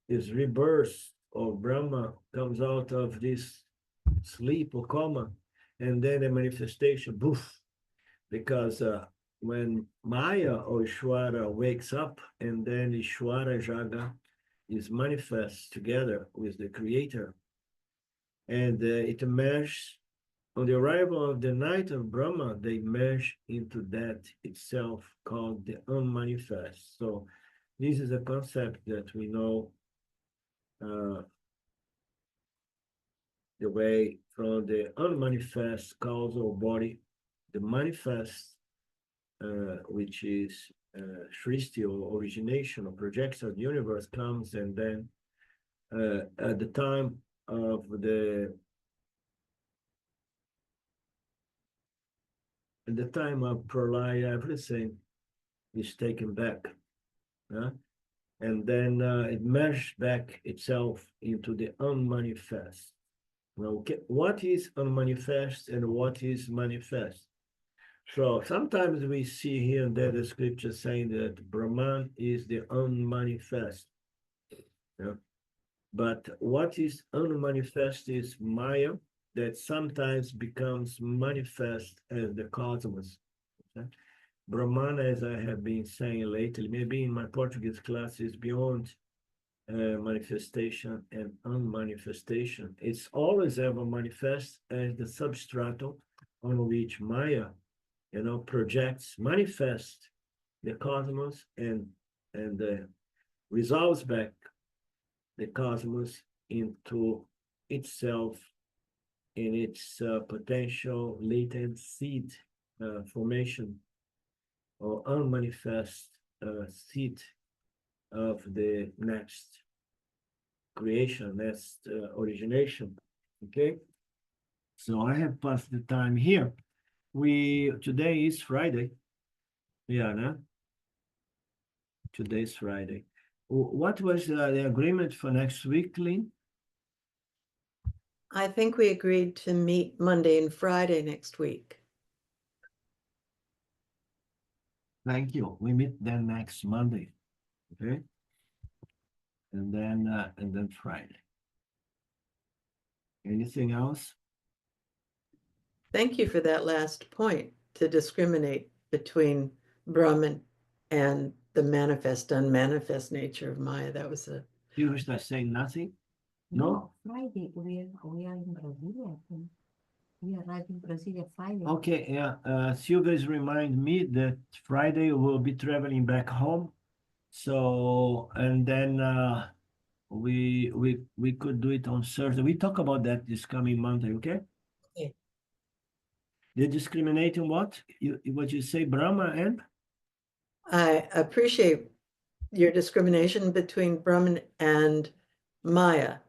is rebirth, or Brahma comes out of this sleep or coma, and then the manifestation, poof, because when Maya or Ishwara wakes up, and then Ishwara Jaga is manifest together with the creator, and it emerges on the arrival of the night of Brahma, they merge into that itself called the unmanifest. So this is a concept that we know. The the way from the unmanifest causal body, the manifest, which is Srishti or origination or projection of the universe comes, and then at the time of at the time of pralaya, everything is taken back, and then it merged back itself into the unmanifest. Okay, what is unmanifest and what is manifest? So sometimes we see here and there the scripture saying that Brahman is the unmanifest. Yeah? But what is unmanifest is Maya that sometimes becomes manifest as the cosmos. Okay? Brahman, as I have been saying lately, maybe in my Portuguese class, is beyond manifestation and unmanifestation. It's always ever manifest as the substratum on which Maya, projects, manifests the cosmos and resolves back the cosmos into itself in its potential latent seed formation or unmanifest seed of the next creation, next origination. Okay, so I have passed the time here. Today is Friday. Yeah, no? Today's Friday. What was the agreement for next week, Lynn?
I think we agreed to meet Monday and Friday next week.
Thank you. We meet then next Monday. Okay. And then Friday. Anything else?
Thank you for that last point, to discriminate between Brahman and the manifest, unmanifest nature of Maya. That was a
You wish to say nothing? No?
Friday. We are in Brazil. We arrived in Brazil Friday.
Okay, yeah. Silvia's remind me that Friday we'll be traveling back home. So, and then we could do it on Thursday. We talk about that this coming Monday, okay?
Okay.
The discriminating what? What you say, Brahma and?
I appreciate your discrimination between Brahman and Maya,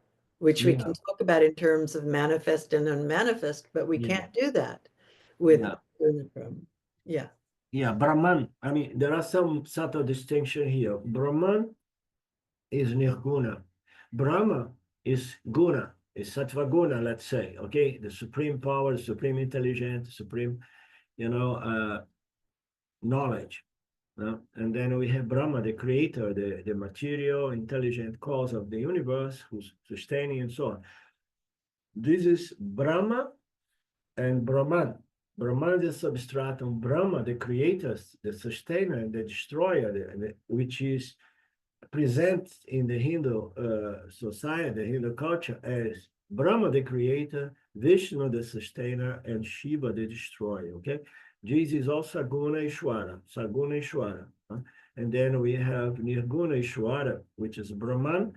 which we
Yeah.
can talk about in terms of manifest and unmanifest, but we
Yeah.
can't do that with
Yeah.
Brahman. Yeah.
Yeah, Brahman. I mean, there are some subtle distinction here. Brahman is nirguna. Brahma is guna, is sattva guna, let's say, okay? The supreme power, the supreme intelligence, supreme, knowledge. And then we have Brahma, the creator, the material, intelligent cause of the universe, who's sustaining and so on. This is Brahma and Brahman. Brahman is the substratum, Brahma, the creator, the sustainer, and the destroyer, which is present in the Hindu society, the Hindu culture, as Brahma, the creator, Vishnu, the sustainer, and Shiva, the destroyer. Okay, Jesus is also Saguna Ishwara, Saguna Ishwara. And then we have Nirguna Ishwara, which is Brahman,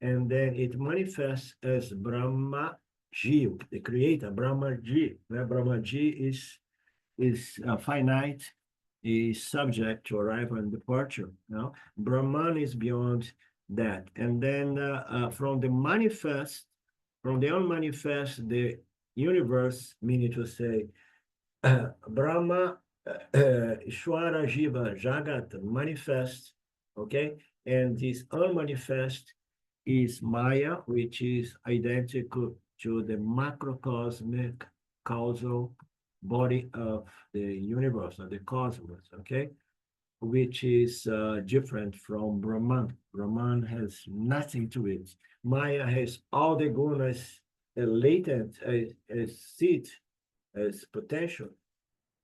and then it manifests as Brahma Ji, the creator, Brahma Ji. Brahma Ji is finite, is subject to arrival and departure. Brahman is beyond that. And then from the unmanifest, the universe, meaning to say, Brahma, Ishwara, Jiva, Jagat, manifest, okay? And this unmanifest is Maya, which is identical to the macrocosmic causal body of the universe, of the cosmos, okay? Which is different from Brahman. Brahman has nothing to it. Maya has all the gunas latent as seed, as potential,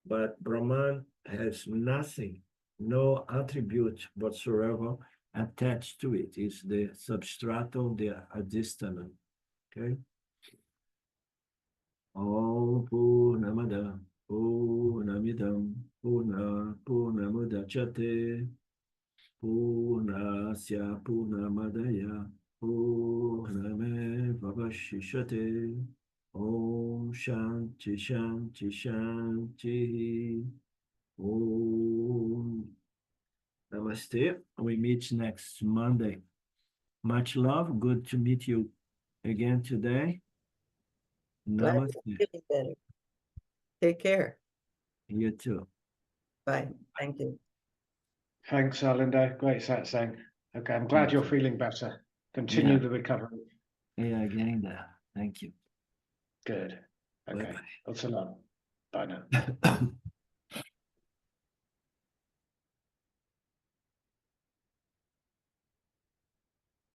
but Brahman has nothing, no attribute whatsoever attached to it. It's the substratum, the addistanum, okay? Om Purnamada Purnamidam Purnamudachyate Purnasya Purnamadaya Purnamevavashishate Om Shanti Shanti Shanti. Om Namaste. We meet next Monday. Much love. Good to meet you again today.
Glad
Namaste.
you're feeling better. Take care.
You too.
Bye. Thank you.
Thanks, Linda. Great satsang. Okay, I'm glad you're feeling better. Continue
Yeah.
the recovery.
Yeah, getting there. Thank you.
Good. Okay.
Bye-bye.
Lots of love. Bye now.